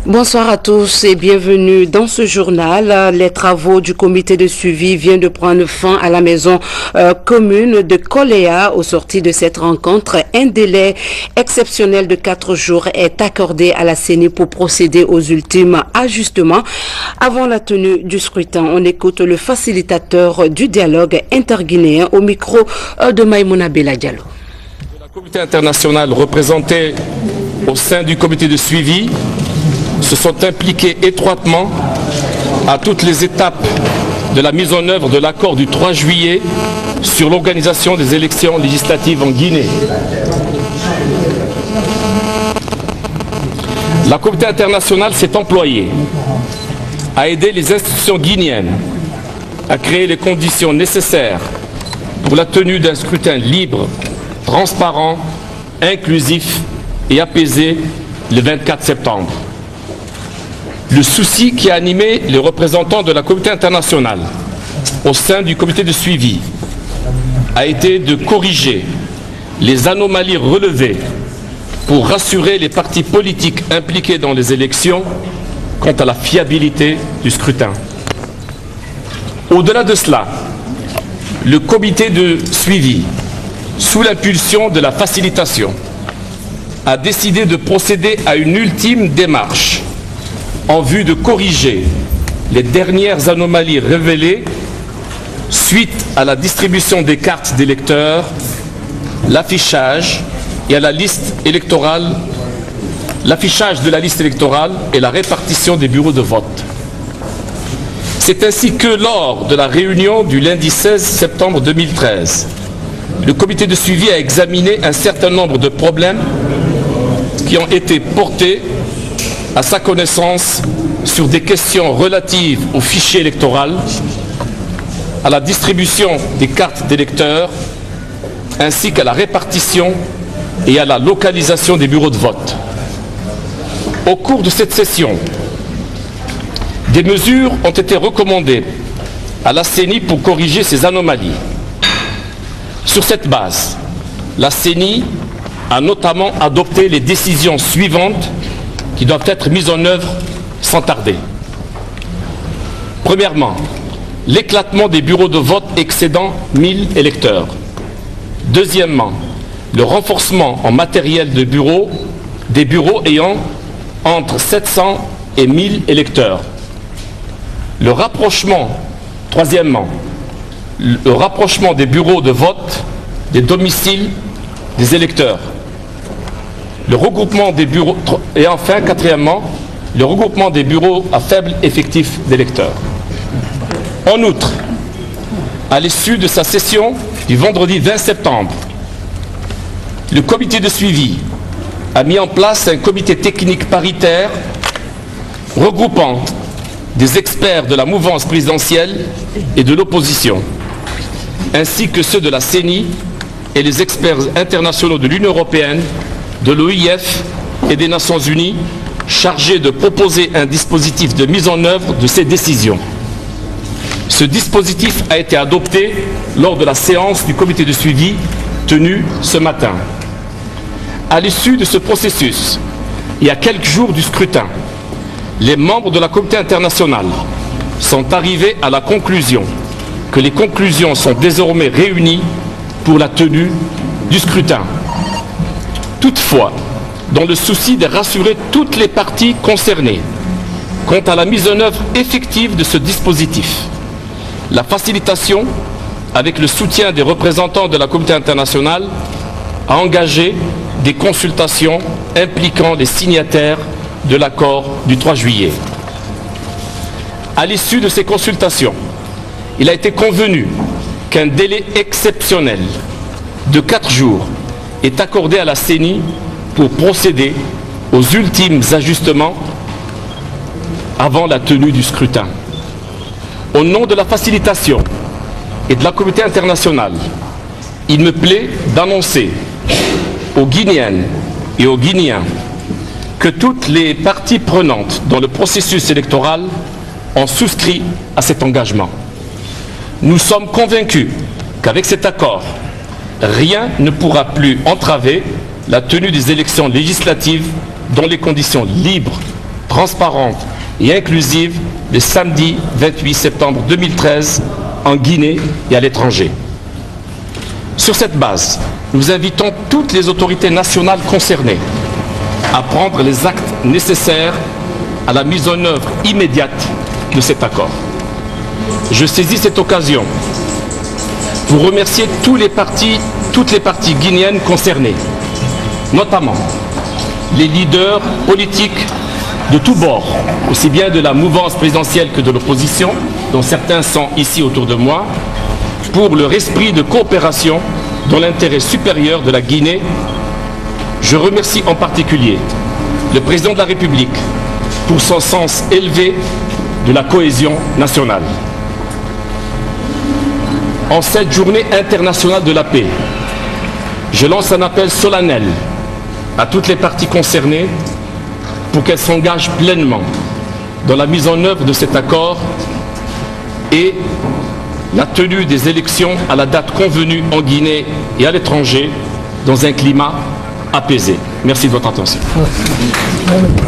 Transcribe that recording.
Bonsoir à tous et bienvenue dans ce journal. Les travaux du comité de suivi viennent de prendre fin à la maison commune de Koléa. Au sorti de cette rencontre, un délai exceptionnel de 4 jours est accordé à la CENI pour procéder aux ultimes ajustements avant la tenue du scrutin. On écoute le facilitateur du dialogue interguinéen au micro de Maïmouna Bella Diallo. Le comité international représenté au sein du comité de suivi se sont impliqués étroitement à toutes les étapes de la mise en œuvre de l'accord du 3 juillet sur l'organisation des élections législatives en Guinée. La communauté internationale s'est employée à aider les institutions guinéennes à créer les conditions nécessaires pour la tenue d'un scrutin libre, transparent, inclusif et apaisé le 24 septembre. Le souci qui a animé les représentants de la communauté internationale au sein du comité de suivi a été de corriger les anomalies relevées pour rassurer les partis politiques impliqués dans les élections quant à la fiabilité du scrutin. Au-delà de cela, le comité de suivi, sous l'impulsion de la facilitation, a décidé de procéder à une ultime démarche en vue de corriger les dernières anomalies révélées suite à la distribution des cartes d'électeurs, l'affichage et à la liste électorale, l'affichage de la liste électorale et la répartition des bureaux de vote. C'est ainsi que lors de la réunion du lundi 16 septembre 2013, le comité de suivi a examiné un certain nombre de problèmes qui ont été portés à sa connaissance sur des questions relatives au fichier électoral, à la distribution des cartes d'électeurs, ainsi qu'à la répartition et à la localisation des bureaux de vote. Au cours de cette session, des mesures ont été recommandées à la CENI pour corriger ces anomalies. Sur cette base, la CENI a notamment adopté les décisions suivantes qui doivent être mises en œuvre sans tarder. Premièrement, l'éclatement des bureaux de vote excédant 1000 électeurs. Deuxièmement, le renforcement en matériel de bureau des bureaux ayant entre 700 et 1000 électeurs. Le rapprochement, troisièmement, le rapprochement des bureaux de vote des domiciles des électeurs. Le regroupement des bureaux, et enfin, quatrièmement, le regroupement des bureaux à faible effectif d'électeurs. En outre, à l'issue de sa session du vendredi 20 septembre, le comité de suivi a mis en place un comité technique paritaire regroupant des experts de la mouvance présidentielle et de l'opposition, ainsi que ceux de la CENI et les experts internationaux de l'Union européenne, de l'OIF et des Nations Unies, chargés de proposer un dispositif de mise en œuvre de ces décisions. Ce dispositif a été adopté lors de la séance du comité de suivi tenue ce matin. À l'issue de ce processus, et à quelques jours du scrutin, les membres de la communauté internationale sont arrivés à la conclusion que les conclusions sont désormais réunies pour la tenue du scrutin. Toutefois, dans le souci de rassurer toutes les parties concernées quant à la mise en œuvre effective de ce dispositif, la facilitation, avec le soutien des représentants de la communauté internationale, a engagé des consultations impliquant les signataires de l'accord du 3 juillet. À l'issue de ces consultations, il a été convenu qu'un délai exceptionnel de 4 jours est accordé à la CENI pour procéder aux ultimes ajustements avant la tenue du scrutin. Au nom de la facilitation et de la communauté internationale, il me plaît d'annoncer aux Guinéennes et aux Guinéens que toutes les parties prenantes dans le processus électoral ont souscrit à cet engagement. Nous sommes convaincus qu'avec cet accord, rien ne pourra plus entraver la tenue des élections législatives dans les conditions libres, transparente et inclusive le samedi 28 septembre 2013 en Guinée et à l'étranger. Sur cette base, nous invitons toutes les autorités nationales concernées à prendre les actes nécessaires à la mise en œuvre immédiate de cet accord. Je saisis cette occasion pour remercier toutes les parties guinéennes concernées, notamment les leaders politiques de tous bords, aussi bien de la mouvance présidentielle que de l'opposition, dont certains sont ici autour de moi, pour leur esprit de coopération dans l'intérêt supérieur de la Guinée. Je remercie en particulier le président de la République pour son sens élevé de la cohésion nationale. En cette journée internationale de la paix, je lance un appel solennel à toutes les parties concernées pour qu'elles s'engagent pleinement dans la mise en œuvre de cet accord et la tenue des élections à la date convenue en Guinée et à l'étranger dans un climat apaisé. Merci de votre attention.